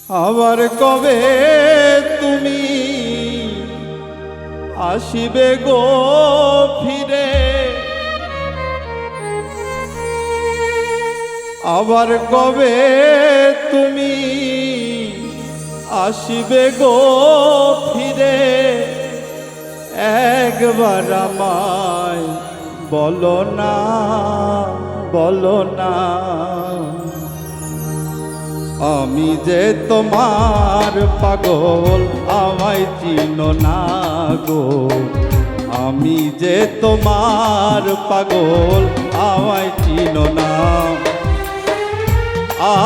আবার কবে তুমি আসিবে গো ফিরে, আবার কবে তুমি আসিবে গো ফিরে, একবার আমায় বলো না, বলো না। আমি যে তোমার পাগল, আমায় চিনো না গো। আমি যে তোমার পাগল, আমায় চিনো না।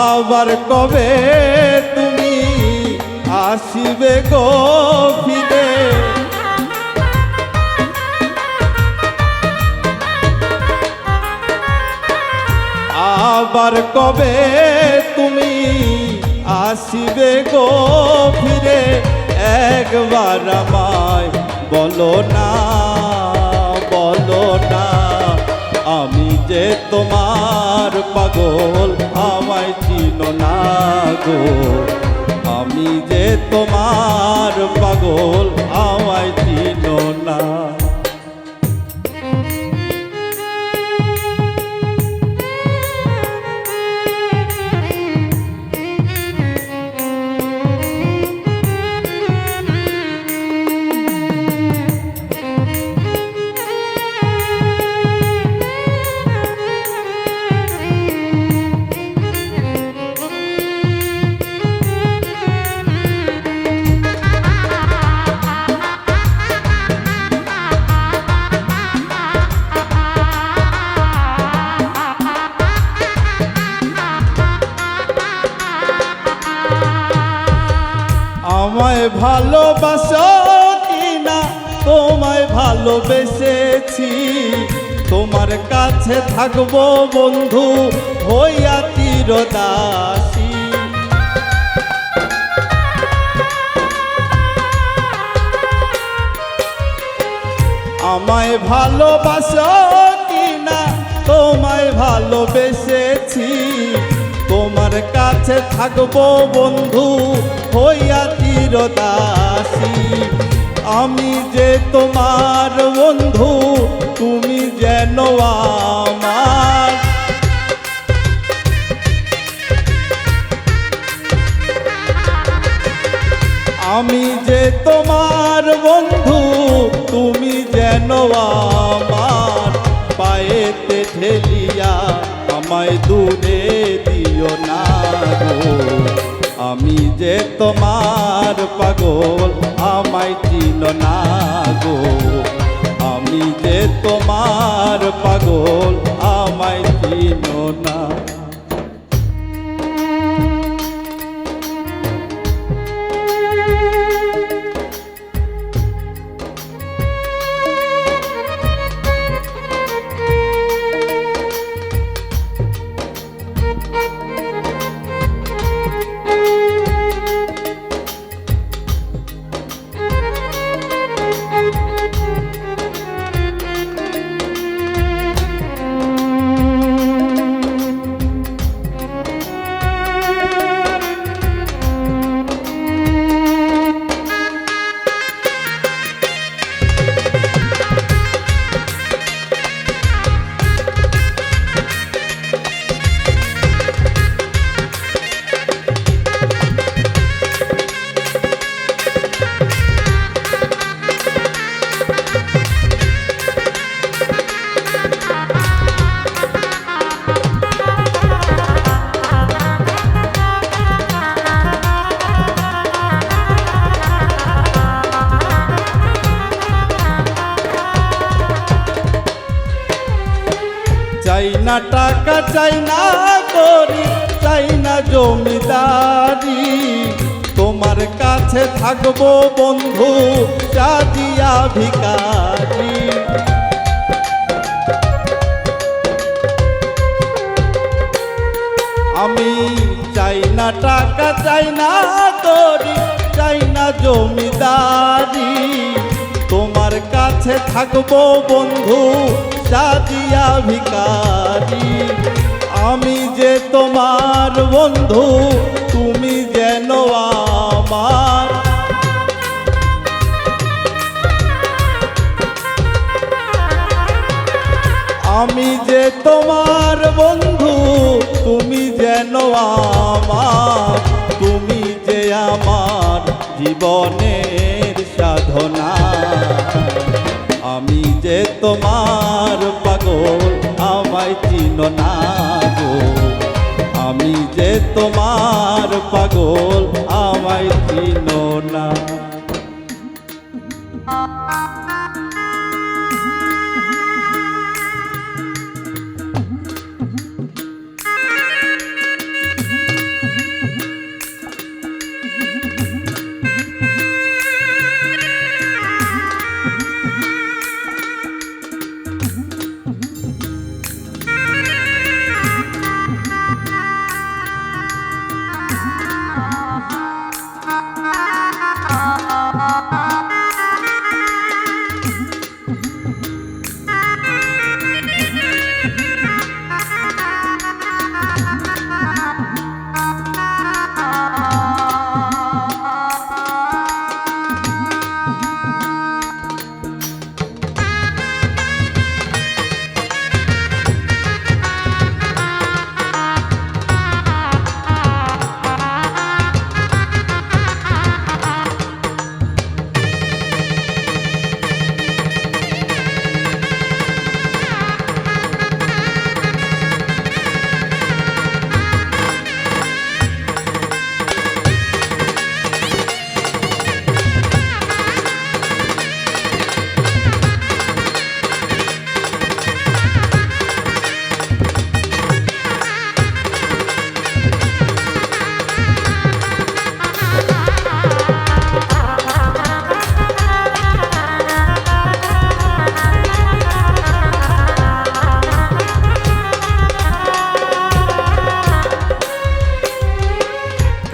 আবার কবে তুমি আসিবে গো ফিরে, আবার কবে তুমি আসিবে গো ফিরে, একবার আমায় বলো না, বলো না। আমি যে তোমার পাগল, আমায় চিনো না গো। আমি যে তোমার পাগল, আমায় চিনো না। আমায় ভালোবাসো কিনা, তোমায় ভালোবেসেছি। তোমার কাছে থাকবো বন্ধু হইয়া চিরদাসী। আমায় ভালোবাসো কিনা, তোমায় ভালোবেসেছি। তোমার কাছে থাকবো বন্ধু হইয়া চিরদাসী। আমি যে তোমার বন্ধু, তুমি যেন আমার। আমি যে তোমার বন্ধু, তুমি যেন আমার। পায়েতে ঠেলিয়া আমায় দূরে দিও না গো। আমি যে তোমার পাগল, আমায় চিনো না গো। আমি যে তোমার পাগল, আমায় চিনো না। চাই না টাকা, চাই না করি, চাই না জমিদারি। তোমার কাছে থাকবো বন্ধু সাজিয়া ভিখারি। আমি চাই না টাকা, চাই না করি, চাই না জমিদারি। তোমার কাছে থাকবো বন্ধু সাজিয়া ভিখারি। আমি যে তোমার বন্ধু, তুমি যেন তোমার বন্ধু, তুমি যেন আমার, তুমি যে আমার জীবনের সাধনা। আমি যে তোমার পাগল, আমায় চিনো না গো। আমি যে তোমার পাগল, আমায় চিনো না।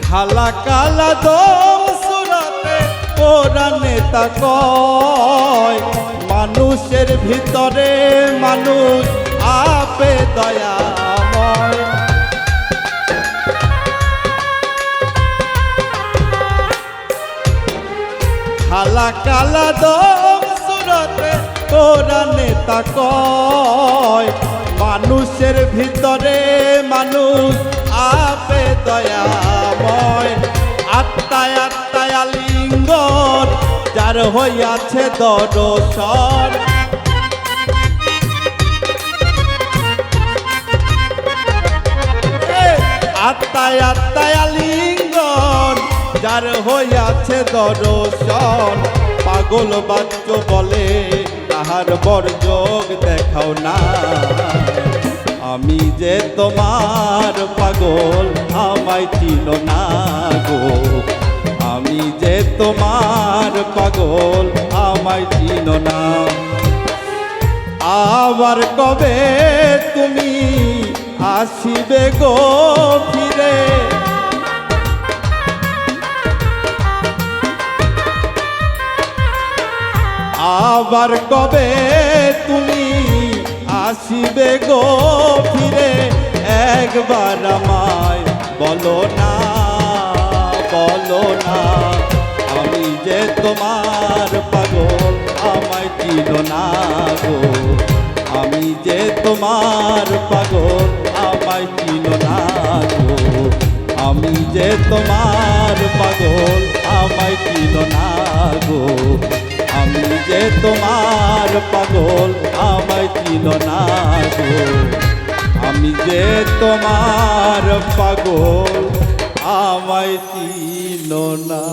কালা কালা দম সুরাতে কোরআনে তা কয়, মানুষের ভিতরে মানুষ আপে দয়াময়। কালা কালা দম সুরাতে কোরআনে তা কয়, মানুষের ভিতরে মানুষ আপে দয়াময়। আত্মায় আত্মায় আলিঙ্গন যার হইয়াছে দর্শন। আত্মায় আত্মায় আলিঙ্গন যার হইয়াছে দর্শন। পাগল বাচ্চ বলে তাহার বর্যোগ দেখাও না। আমি যে তোমার পাগল, আমায় চিনো না গো। আমি যে তোমার পাগল, আমায় চিনো না। আবার কবে তুমি আসিবে গো ফিরে? আবার কবে তুমি আসিবে গো ফিরে? একবার আমায় বলো না, বলো না। আমি যে তোমার পাগল, আমায় চিনো না গো। আমি যে তোমার পাগল, আমায় চিনো না গো। আমি যে তোমার পাগল, আমায় চিনো না গো। আমি যে তোমার পাগল, আমায় চিনো না গো। আমি যে তোমার পাগল, আমায় চিনো না।